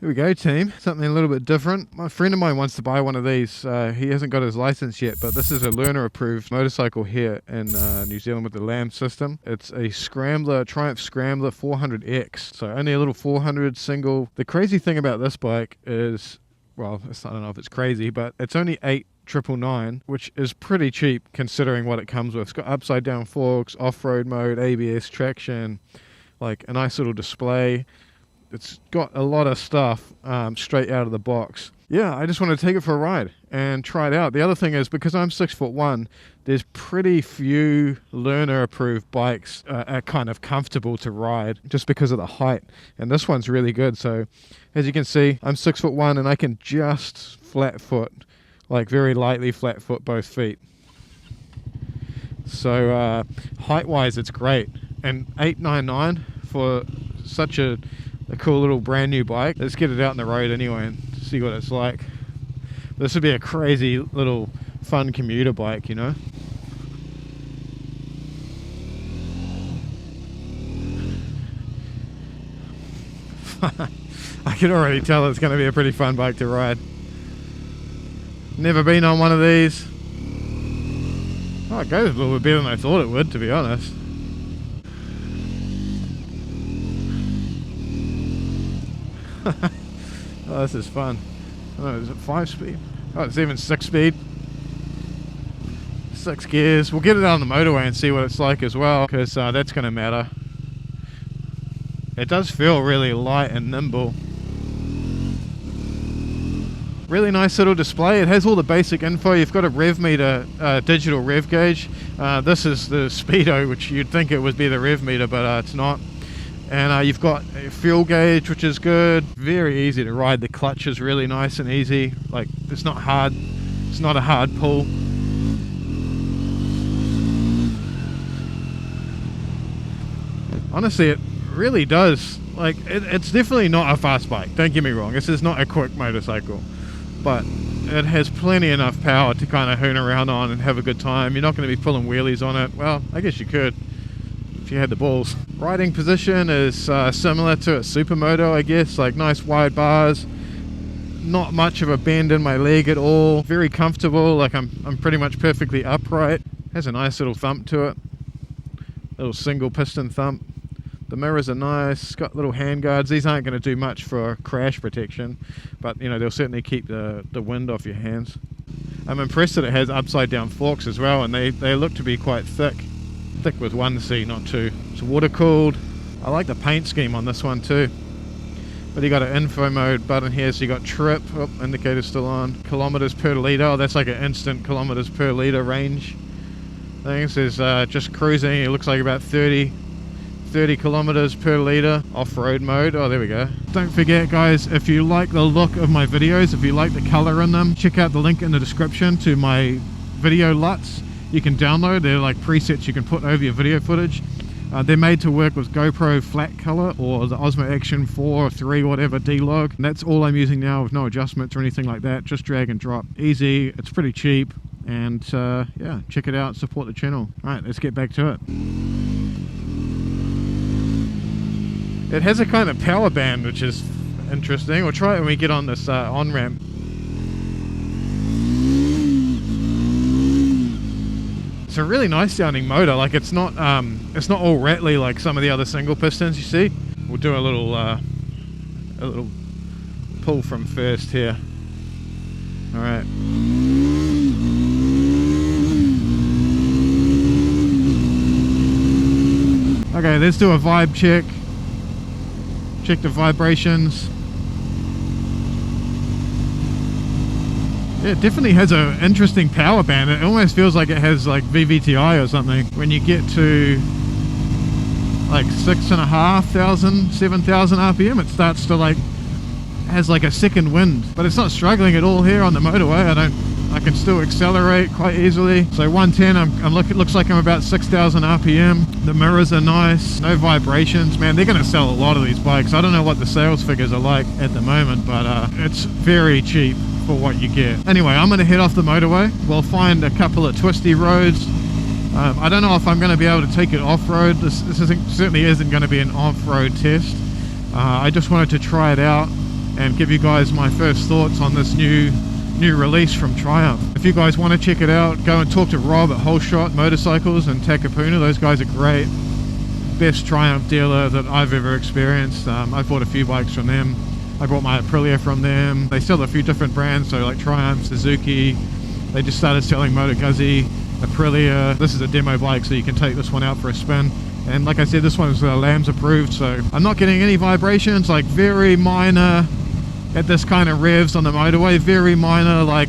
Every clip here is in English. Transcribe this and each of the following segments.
Here we go, team. Something a little bit different. My friend of mine wants to buy one of these. He hasn't got his license yet, but this is a learner-approved motorcycle here in New Zealand with the LAM system. It's a Scrambler, Triumph Scrambler 400X. So only a little 400 single. The crazy thing about this bike is, well, I don't know if it's crazy, but it's only 8,999, which is pretty cheap considering what it comes with. It's got upside down forks, off-road mode, ABS, traction, like a nice little display. It's got a lot of stuff straight out of the box. Yeah, I just want to take it for a ride and try it out. The other thing is, because I'm 6'1", there's pretty few learner-approved bikes are kind of comfortable to ride just because of the height. And this one's really good. So, as you can see, I'm 6'1", and I can just flat foot, like very lightly flat foot both feet. So, height-wise, it's great. And $899 for such a cool little brand new bike. Let's get it out on the road anyway and see what it's like. This would be a crazy little fun commuter bike, you know. I can already tell it's going to be a pretty fun bike to ride. Never been on one of these. Oh, it goes a little bit better than I thought it would, to be honest. Oh, this is fun. Oh, is it 5-speed? Oh, it's even 6-speed. 6 gears. We'll get it out on the motorway and see what it's like as well, because that's going to matter. It does feel really light and nimble. Really nice little display. It has all the basic info. You've got a rev meter, digital rev gauge. This is the speedo, which you'd think it would be the rev meter, but it's not. And you've got a fuel gauge, which is good. Very easy to ride. The clutch is really nice and easy. Like, it's not hard. It's not a hard pull. Honestly, it really does. Like, it's definitely not a fast bike. Don't get me wrong. This is not a quick motorcycle. But it has plenty enough power to kind of hoon around on and have a good time. You're not going to be pulling wheelies on it. Well, I guess you could, if you had the balls. Riding position is similar to a supermoto, I guess, like nice wide bars, not much of a bend in my leg at all, very comfortable, like I'm pretty much perfectly upright. Has a nice little thump to it, little single piston thump. The mirrors are nice, it's got little hand guards. These aren't going to do much for crash protection, but you know, they'll certainly keep the wind off your hands. I'm impressed that it has upside down forks as well, and they look to be quite thick with one seat, not two. It's water cooled. I like the paint scheme on this one too. But you got an info mode button here, so you got trip, oh, indicator's still on, kilometers per litre. Oh, that's like an instant kilometers per litre range thing. It says just cruising, it looks like about 30 kilometers per litre. Off-road mode, oh there we go. Don't forget guys, if you like the look of my videos, if you like the colour in them, check out the link in the description to my video LUTs. You can download. They're like presets you can put over your video footage. They're made to work with GoPro flat color or the Osmo Action 4 or 3, whatever D-Log. And that's all I'm using now with no adjustments or anything like that. Just drag and drop. Easy. It's pretty cheap. And yeah, check it out. Support the channel. Alright, let's get back to it. It has a kind of power band, which is interesting. We'll try it when we get on this on-ramp. It's a really nice sounding motor. Like, it's not all rattly like some of the other single pistons you see. We'll do a little pull from first here. All right. Okay, let's do a vibe check. Check the vibrations. Yeah, it definitely has an interesting power band. It almost feels like it has like VVTi or something. When you get to like 6,500, 7,000 RPM, it starts to like, has like a second wind. But it's not struggling at all here on the motorway. I can still accelerate quite easily. So 110, it looks like I'm about 6,000 RPM. The mirrors are nice, no vibrations. Man, they're gonna sell a lot of these bikes. I don't know what the sales figures are like at the moment, but it's very cheap for what you get. Anyway, I'm gonna head off the motorway. We'll find a couple of twisty roads. I don't know if I'm gonna be able to take it off-road. This certainly isn't gonna be an off-road test. I just wanted to try it out and give you guys my first thoughts on this new release from Triumph. If you guys want to check it out, go and talk to Rob at Whole Shot Motorcycles and Takapuna. Those guys are great. Best Triumph dealer that I've ever experienced. I've bought a few bikes from them. I bought my Aprilia from them. They sell a few different brands, so like Triumph, Suzuki. They just started selling Moto Guzzi, Aprilia. This is a demo bike, so you can take this one out for a spin. And like I said, this one's LAMS approved, so I'm not getting any vibrations, like very minor at this kind of revs on the motorway, very minor like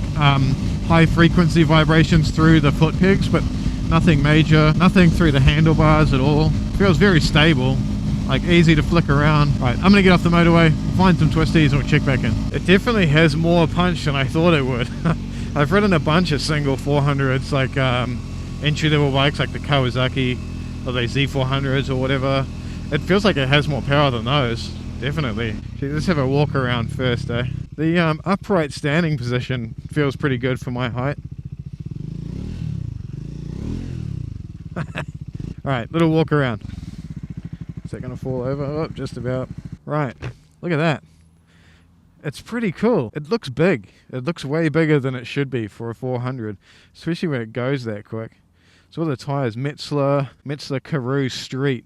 high frequency vibrations through the foot pegs, but nothing major, nothing through the handlebars at all. Feels very stable, like easy to flick around. Right, I'm gonna get off the motorway, find some twisties, and we'll check back in. It definitely has more punch than I thought it would. I've ridden a bunch of single 400s, like entry-level bikes like the Kawasaki or the Z400s or whatever. It feels like it has more power than those, definitely. Let's have a walk around first, eh? The upright standing position feels pretty good for my height. Alright, little walk around. Is that going to fall over? Oh, just about. Right, look at that. It's pretty cool. It looks big. It looks way bigger than it should be for a 400, especially when it goes that quick. So all the tyres, Metzler Karoo Street.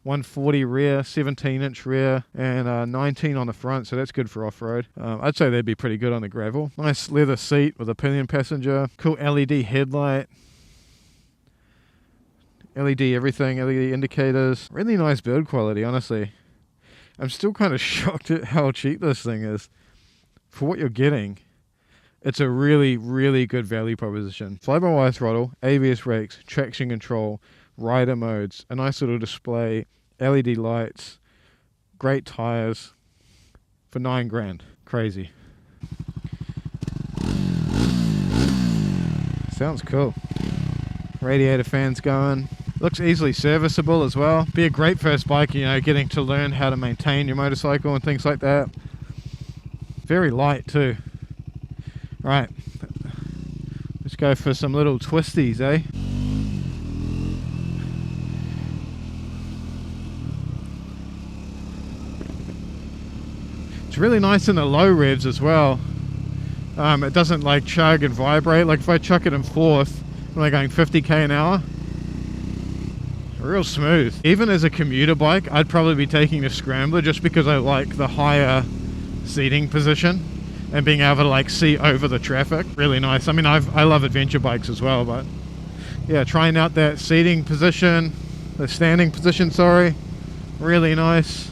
140 rear, 17-inch rear, and 19 on the front, so that's good for off-road. I'd say they'd be pretty good on the gravel. Nice leather seat with a pinion passenger. Cool LED headlight. LED everything, LED indicators. Really nice build quality, honestly. I'm still kind of shocked at how cheap this thing is. For what you're getting, it's a really, really good value proposition. Fly-by-wire throttle, ABS brakes, traction control, rider modes, a nice little display, LED lights, great tires for $9 grand. Crazy. Sounds cool. Radiator fans going. Looks easily serviceable as well. Be a great first bike, you know, getting to learn how to maintain your motorcycle and things like that. Very light too. Right, let's go for some little twisties, eh? It's really nice in the low revs as well. It doesn't like chug and vibrate. Like if I chuck it in fourth when I'm going 50k an hour, real smooth. Even as a commuter bike, I'd probably be taking the Scrambler just because I like the higher seating position and being able to like see over the traffic. Really nice. I mean, I love adventure bikes as well, but yeah, trying out that seating position, the standing position, sorry, really nice.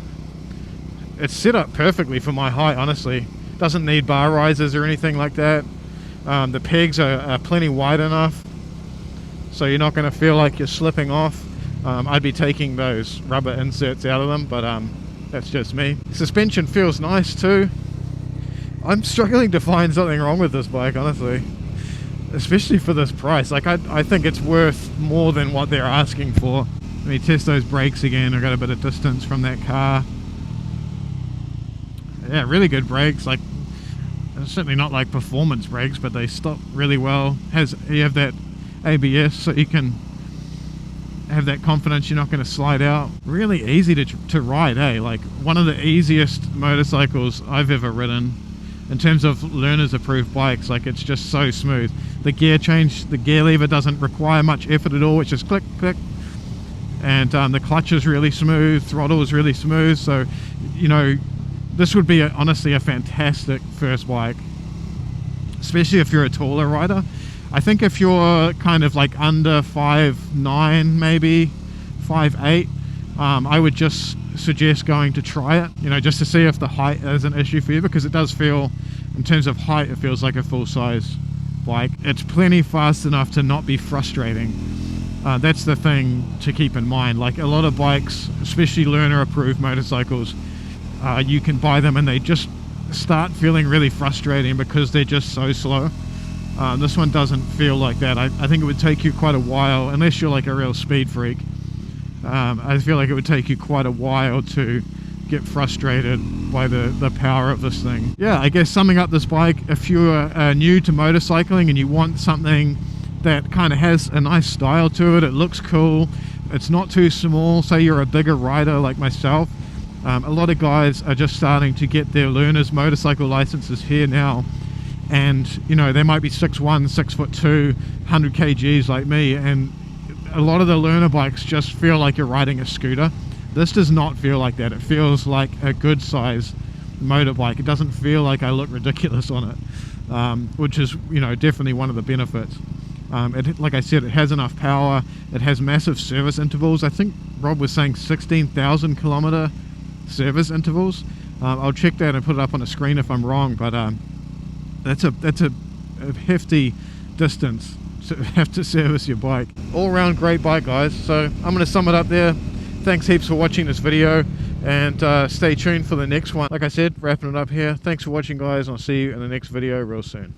It's set up perfectly for my height, honestly. Doesn't need bar risers or anything like that. The pegs are plenty wide enough, so you're not going to feel like you're slipping off. I'd be taking those rubber inserts out of them, but that's just me. Suspension feels nice too. I'm struggling to find something wrong with this bike, honestly, especially for this price. Like I think it's worth more than what they're asking for. Let me test those brakes again. I got a bit of distance from that car. Yeah, really good brakes. Like, certainly not like performance brakes, but they stop really well. You have that ABS, so you can have that confidence you're not going to slide out. Really easy to ride, eh? Like one of the easiest motorcycles I've ever ridden in terms of learners approved bikes. Like it's just so smooth. The gear change, the gear lever doesn't require much effort at all. It's just click, click. And the clutch is really smooth, throttle is really smooth. So, you know, this would be honestly a fantastic first bike, especially if you're a taller rider. I think if you're kind of like under 5'9", maybe 5'8", I would just suggest going to try it, you know, just to see if the height is an issue for you, because it does feel, in terms of height, it feels like a full-size bike. It's plenty fast enough to not be frustrating. That's the thing to keep in mind. Like a lot of bikes, especially learner-approved motorcycles, you can buy them and they just start feeling really frustrating because they're just so slow. This one doesn't feel like that. I think it would take you quite a while, unless you're like a real speed freak. I feel like it would take you quite a while to get frustrated by the power of this thing. Yeah, I guess summing up this bike, if you're new to motorcycling and you want something that kind of has a nice style to it, it looks cool, it's not too small, say you're a bigger rider like myself, A lot of guys are just starting to get their learners motorcycle licenses here now, and you know, they might be 6'1", 6'2", 100 kgs like me, and a lot of the learner bikes just feel like you're riding a scooter. This does not feel like that. It feels like a good size motorbike. It doesn't feel like I look ridiculous on it, which is, you know, definitely one of the benefits. Like I said, it has enough power. It has massive service intervals. I think Rob was saying 16,000 kilometer service intervals. I'll check that and put it up on the screen if I'm wrong, but that's a hefty distance to have to service your bike. All round great bike, guys. So I'm going to sum it up there. Thanks heaps for watching this video, and stay tuned for the next one. Like I said, wrapping it up here. Thanks for watching, guys. I'll see you in the next video real soon.